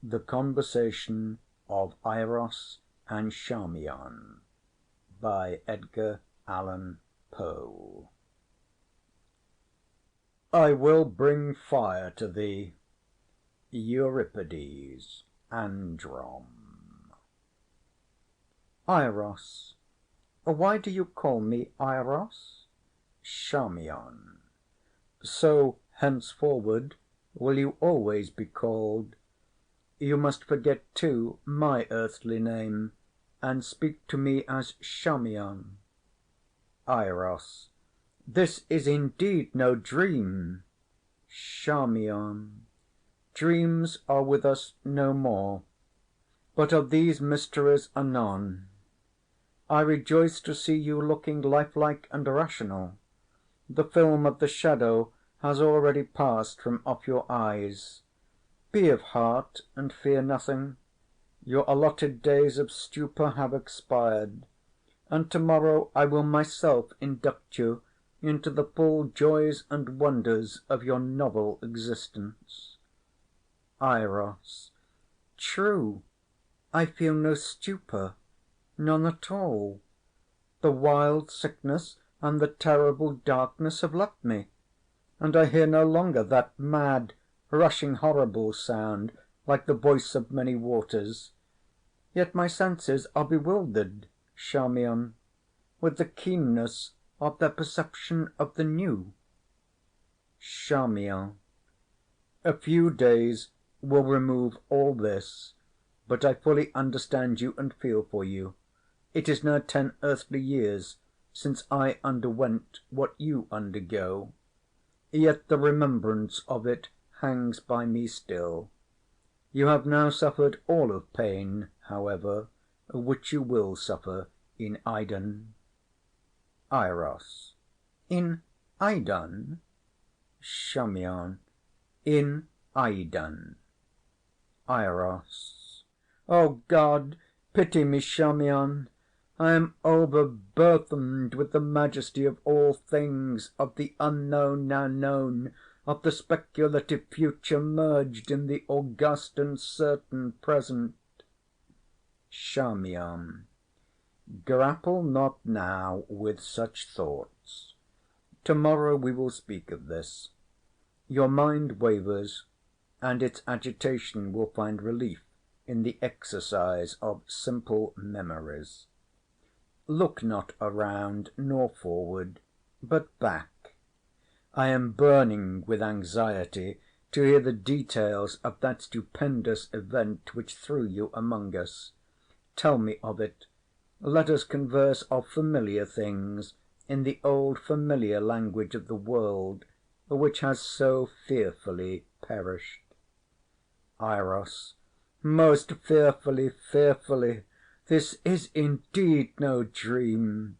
The Conversation of Eiros and Charmion by Edgar Allan Poe. I will bring fire to thee. Euripides, Androm. Eiros. Why do you call me Eiros? Charmion. So henceforward will you always be called. You must forget, too, my earthly name, and speak to me as Charmion. Eiros. This is indeed no dream. Charmion. Dreams are with us no more, but of these mysteries anon. I rejoice to see you looking lifelike and rational. The film of the shadow has already passed from off your eyes. Be of heart, and fear nothing. Your allotted days of stupor have expired, and tomorrow I will myself induct you into the full joys and wonders of your novel existence. Eiros. True, I feel no stupor, none at all. The wild sickness and the terrible darkness have left me, and I hear no longer that mad, rushing, horrible sound like the voice of many waters. Yet my senses are bewildered, Charmion, with the keenness of their perception of the new. Charmion. A few days will remove all this, but I fully understand you and feel for you. It is now 10 earthly years since I underwent what you undergo, yet the remembrance of it hangs by me still. You have now suffered all of pain, however, which you will suffer in Iden. Eiros. In Iden? Charmion. In Iden. Eiros. O God, pity me, Charmion. I am overburthened with the majesty of all things, of the unknown now known, of the speculative future merged in the august and certain present. Charmion. Grapple not now with such thoughts. Tomorrow we will speak of this. Your mind wavers, and its agitation will find relief in the exercise of simple memories. Look not around nor forward, but back. I am burning with anxiety to hear the details of that stupendous event which threw you among us. Tell me of it. Let us converse of familiar things in the old familiar language of the world, which has so fearfully perished. Eiros. Most fearfully, fearfully. This is indeed no dream.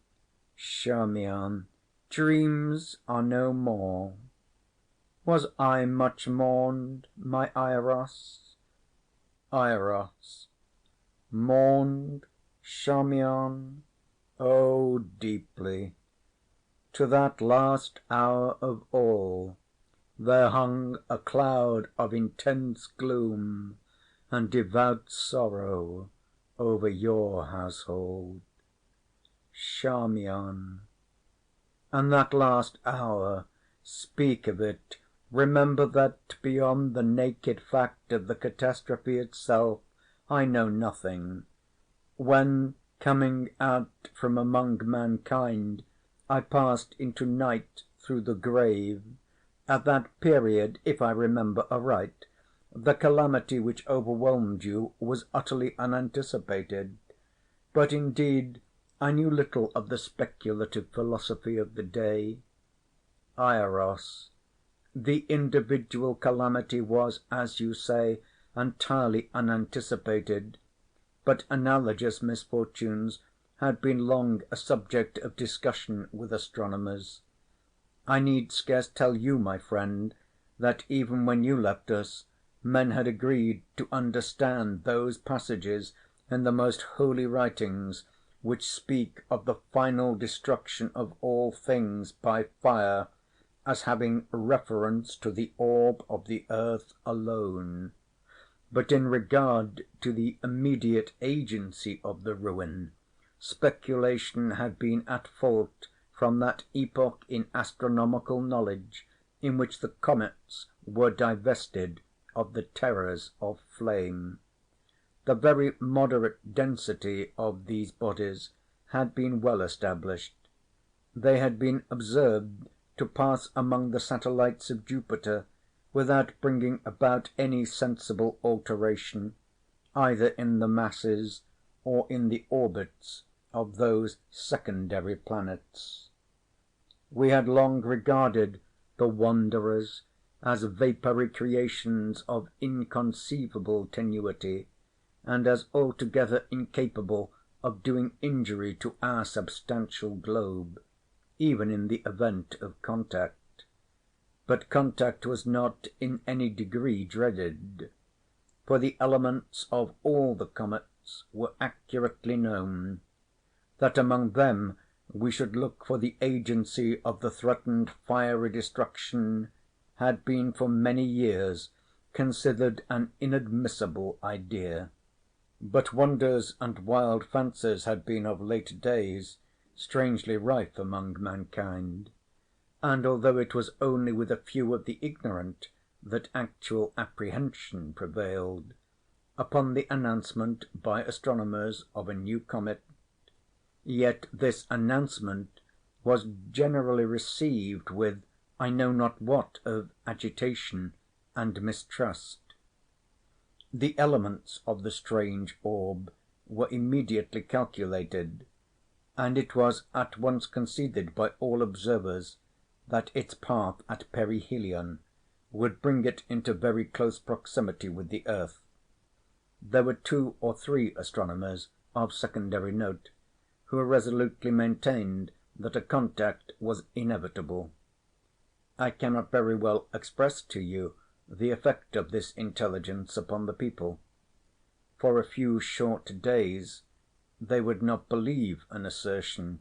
Charmion. Dreams are no more. Was I much mourned, my Eiros? Eiros. Mourned, Charmion? Oh, deeply. To that last hour of all there hung a cloud of intense gloom and devout sorrow over your household. Charmion. And that last hour, speak of it. Remember that beyond the naked fact of the catastrophe itself, I know nothing. When, coming out from among mankind, I passed into night through the grave, at that period, if I remember aright, the calamity which overwhelmed you was utterly unanticipated. But indeed I knew little of the speculative philosophy of the day. Eiros. The individual calamity was, as you say, entirely unanticipated, but analogous misfortunes had been long a subject of discussion with astronomers. I need scarce tell you, my friend, that even when you left us, men had agreed to understand those passages in the most holy writings which speak of the final destruction of all things by fire as having reference to the orb of the earth alone. but in regard to the immediate agency of the ruin, speculation had been at fault from that epoch in astronomical knowledge in which the comets were divested of the terrors of flame. The very moderate density of these bodies had been well established. They had been observed to pass among the satellites of Jupiter without bringing about any sensible alteration, either in the masses or in the orbits of those secondary planets. We had long regarded the wanderers as vapoury creations of inconceivable tenuity, and as altogether incapable of doing injury to our substantial globe, even in the event of contact. But contact was not in any degree dreaded, for the elements of all the comets were accurately known. That among them we should look for the agency of the threatened fiery destruction had been for many years considered an inadmissible idea. But wonders and wild fancies had been of late days strangely rife among mankind, and although it was only with a few of the ignorant that actual apprehension prevailed, upon the announcement by astronomers of a new comet, yet this announcement was generally received with I know not what of agitation and mistrust. The elements of the strange orb were immediately calculated, and it was at once conceded by all observers that its path at perihelion would bring it into very close proximity with the earth. There were 2 or 3 astronomers of secondary note who resolutely maintained that a contact was inevitable. I cannot very well express to you the effect of this intelligence upon the people. For a few short days they would not believe an assertion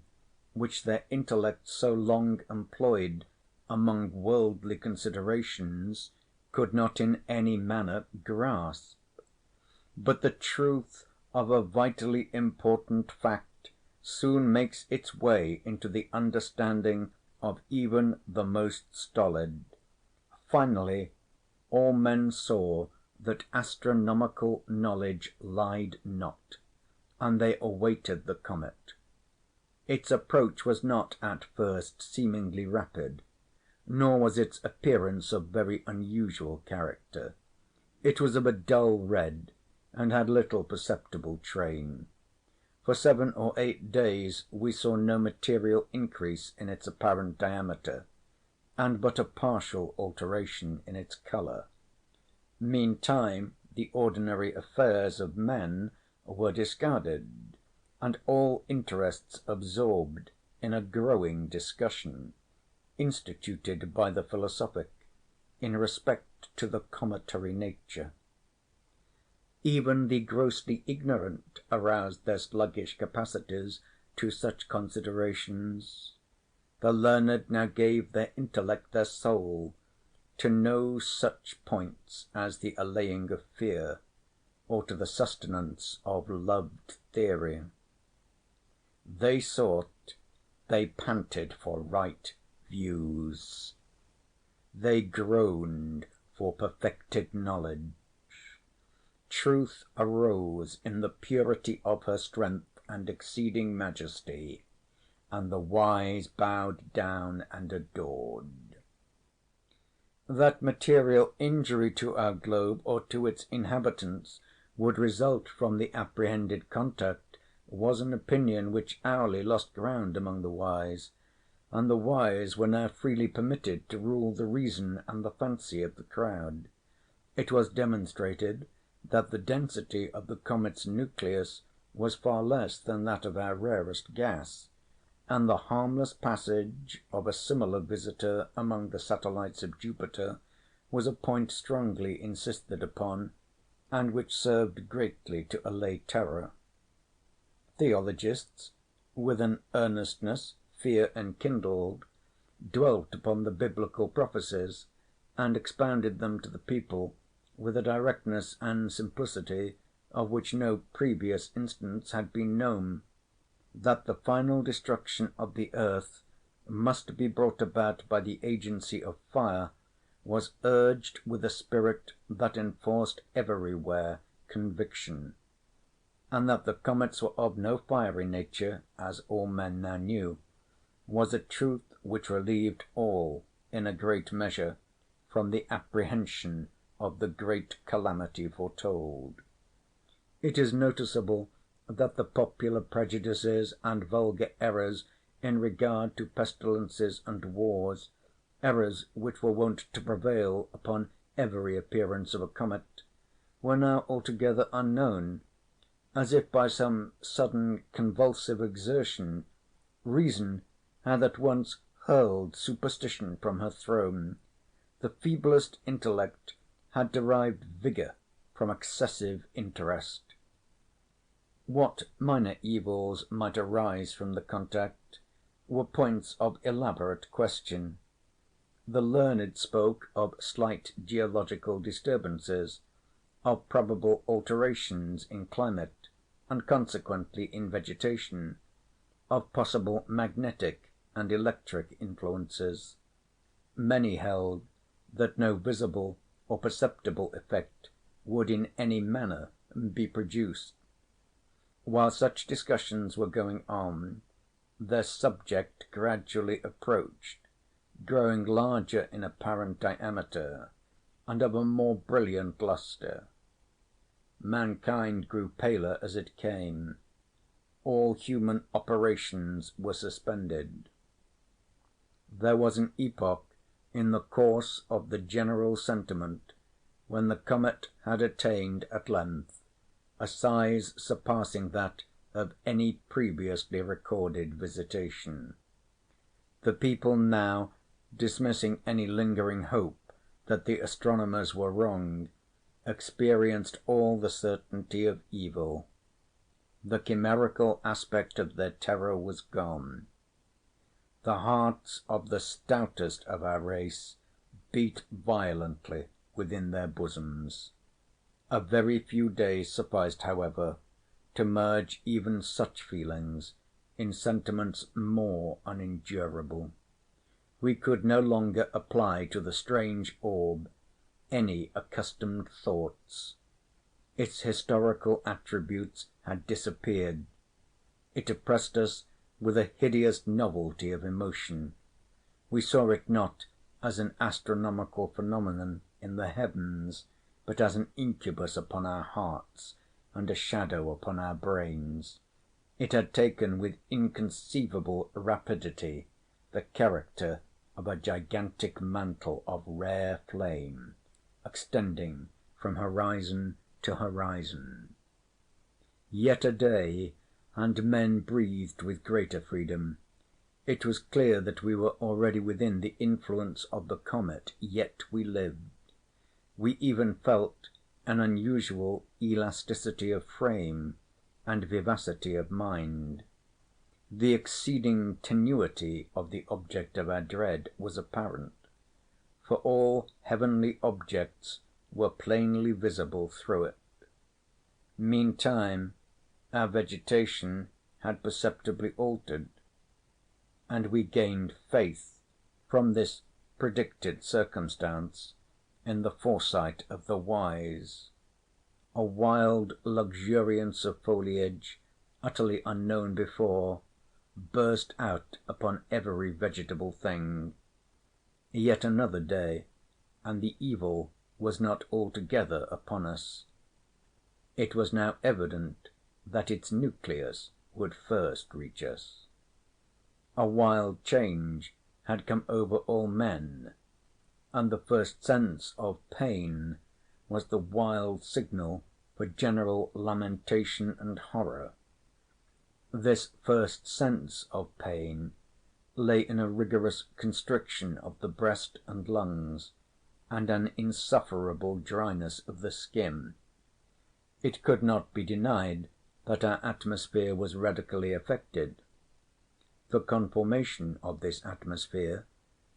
which their intellect so long employed among worldly considerations could not in any manner grasp. But the truth of a vitally important fact soon makes its way into the understanding of even the most stolid. Finally, all men saw that astronomical knowledge lied not, and they awaited the comet. Its approach was not at first seemingly rapid, nor was its appearance of very unusual character. It was of a dull red, and had little perceptible train. For 7 or 8 days we saw no material increase in its apparent diameter, and but a partial alteration in its colour. Meantime the ordinary affairs of men were discarded, and all interests absorbed in a growing discussion, instituted by the philosophic, in respect to the cometary nature. Even the grossly ignorant aroused their sluggish capacities to such considerations. The learned now gave their intellect their soul to no such points as the allaying of fear, or to the sustenance of loved theory. They sought, they panted for right views. They groaned for perfected knowledge. Truth arose in the purity of her strength and exceeding majesty, and the wise bowed down and adored. That material injury to our globe or to its inhabitants would result from the apprehended contact was an opinion which hourly lost ground among the wise, and the wise were now freely permitted to rule the reason and the fancy of the crowd. It was demonstrated that the density of the comet's nucleus was far less than that of our rarest gas, and the harmless passage of a similar visitor among the satellites of Jupiter was a point strongly insisted upon, and which served greatly to allay terror. Theologists, with an earnestness fear enkindled, dwelt upon the biblical prophecies, and expounded them to the people with a directness and simplicity of which no previous instance had been known, that the final destruction of the earth must be brought about by the agency of fire was urged with a spirit that enforced everywhere conviction, and that the comets were of no fiery nature, as all men now knew, was a truth which relieved all, in a great measure, from the apprehension of the great calamity foretold. It is noticeable that the popular prejudices and vulgar errors in regard to pestilences and wars, errors which were wont to prevail upon every appearance of a comet, were now altogether unknown, as if by some sudden convulsive exertion reason had at once hurled superstition from her throne. The feeblest intellect had derived vigour from excessive interest. What minor evils might arise from the contact were points of elaborate question. The learned spoke of slight geological disturbances, of probable alterations in climate, and consequently in vegetation, of possible magnetic and electric influences. Many held that no visible or perceptible effect would in any manner be produced. While such discussions were going on, their subject gradually approached, growing larger in apparent diameter, and of a more brilliant lustre. Mankind grew paler as it came. All human operations were suspended. There was an epoch in the course of the general sentiment when the comet had attained at length a size surpassing that of any previously recorded visitation. The people now, dismissing any lingering hope that the astronomers were wrong, experienced all the certainty of evil. The chimerical aspect of their terror was gone. The hearts of the stoutest of our race beat violently within their bosoms. A very few days sufficed, however, to merge even such feelings in sentiments more unendurable. We could no longer apply to the strange orb any accustomed thoughts. Its historical attributes had disappeared. It oppressed us with a hideous novelty of emotion. We saw it not as an astronomical phenomenon in the heavens, but as an incubus upon our hearts and a shadow upon our brains. It had taken with inconceivable rapidity the character of a gigantic mantle of rare flame, extending from horizon to horizon. Yet a day, and men breathed with greater freedom. It was clear that we were already within the influence of the comet, yet we lived. We even felt an unusual elasticity of frame and vivacity of mind. The exceeding tenuity of the object of our dread was apparent, for all heavenly objects were plainly visible through it. Meantime our vegetation had perceptibly altered, and we gained faith from this predicted circumstance in the foresight of the wise. A wild luxuriance of foliage, utterly unknown before, burst out upon every vegetable thing. Yet another day, and the evil was not altogether upon us. It was now evident that its nucleus would first reach us. A wild change had come over all men, and the first sense of pain was the wild signal for general lamentation and horror. This first sense of pain lay in a rigorous constriction of the breast and lungs, and an insufferable dryness of the skin. It could not be denied that our atmosphere was radically affected. The conformation of this atmosphere,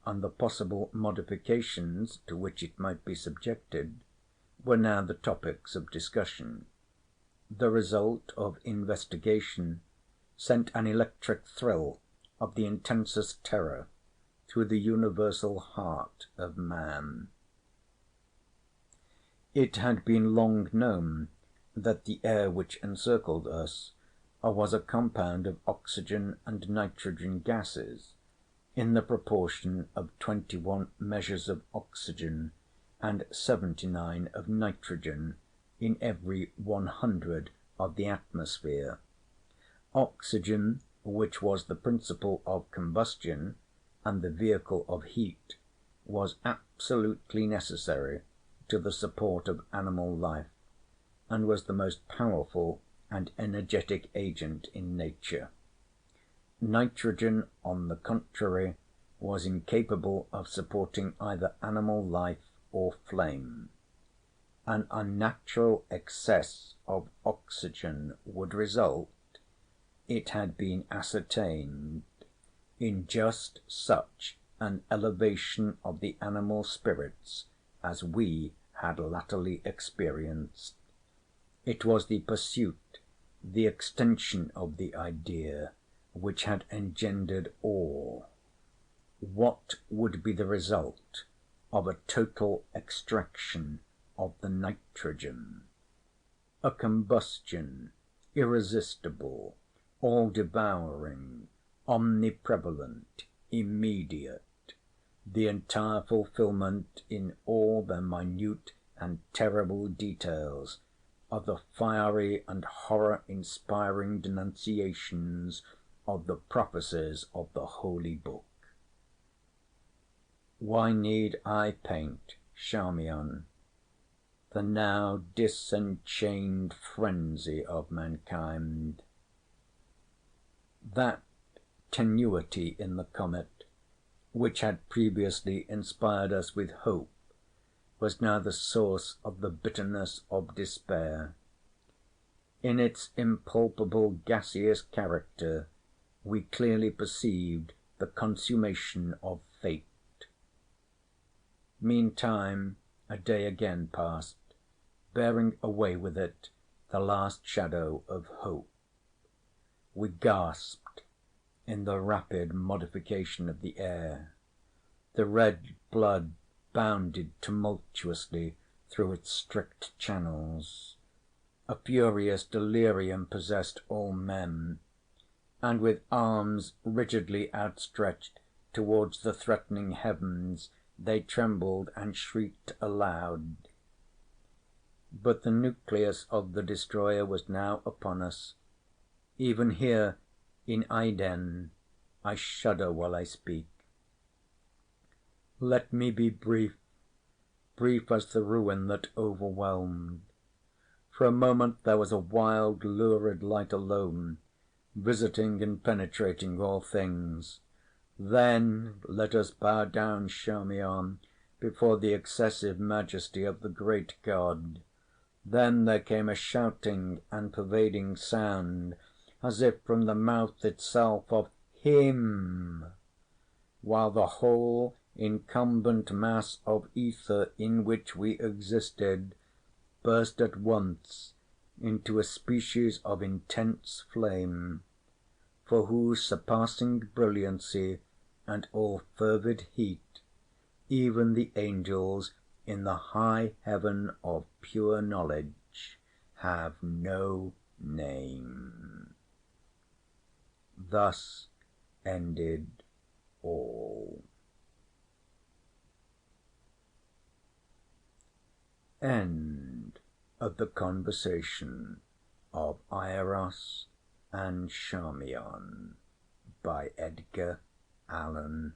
and the possible modifications to which it might be subjected, were now the topics of discussion. The result of investigation sent an electric thrill of the intensest terror through the universal heart of man. It had been long known that the air which encircled us was a compound of oxygen and nitrogen gases, in the proportion of 21 measures of oxygen and 79 of nitrogen in every 100 of the atmosphere. Oxygen, which was the principle of combustion and the vehicle of heat, was absolutely necessary to the support of animal life, and was the most powerful and energetic agent in nature. Nitrogen, on the contrary, was incapable of supporting either animal life or flame. An unnatural excess of oxygen would result, it had been ascertained, in just such an elevation of the animal spirits as we had latterly experienced. It was the pursuit, the extension of the idea, which had engendered awe. What would be the result of a total extraction of the nitrogen? A combustion, irresistible, all-devouring, omniprevalent, immediate, the entire fulfilment in all their minute and terrible details of the fiery and horror-inspiring denunciations of the prophecies of the Holy Book. Why need I paint Charmion, the now disenchained frenzy of mankind? That tenuity in the comet, which had previously inspired us with hope, was now the source of the bitterness of despair. In its impalpable gaseous character we clearly perceived the consummation of fate. Meantime a day again passed, bearing away with it the last shadow of hope. We gasped in the rapid modification of the air. The red blood bounded tumultuously through its strict channels. A furious delirium possessed all men, and with arms rigidly outstretched towards the threatening heavens they trembled and shrieked aloud. But the nucleus of the destroyer was now upon us. Even here in Iden I shudder while I speak. Let me be brief, brief as the ruin that overwhelmed. For a moment there was a wild, lurid light alone, visiting and penetrating all things. Then let us bow down, Charmion, before the excessive majesty of the great God. Then there came a shouting and pervading sound, as if from the mouth itself of Him, while the whole incumbent mass of ether in which we existed burst at once into a species of intense flame, for whose surpassing brilliancy and all fervid heat even the angels in the high heaven of pure knowledge have no name. Thus ended all. End of the conversation of Eiros and Charmion by Edgar Allan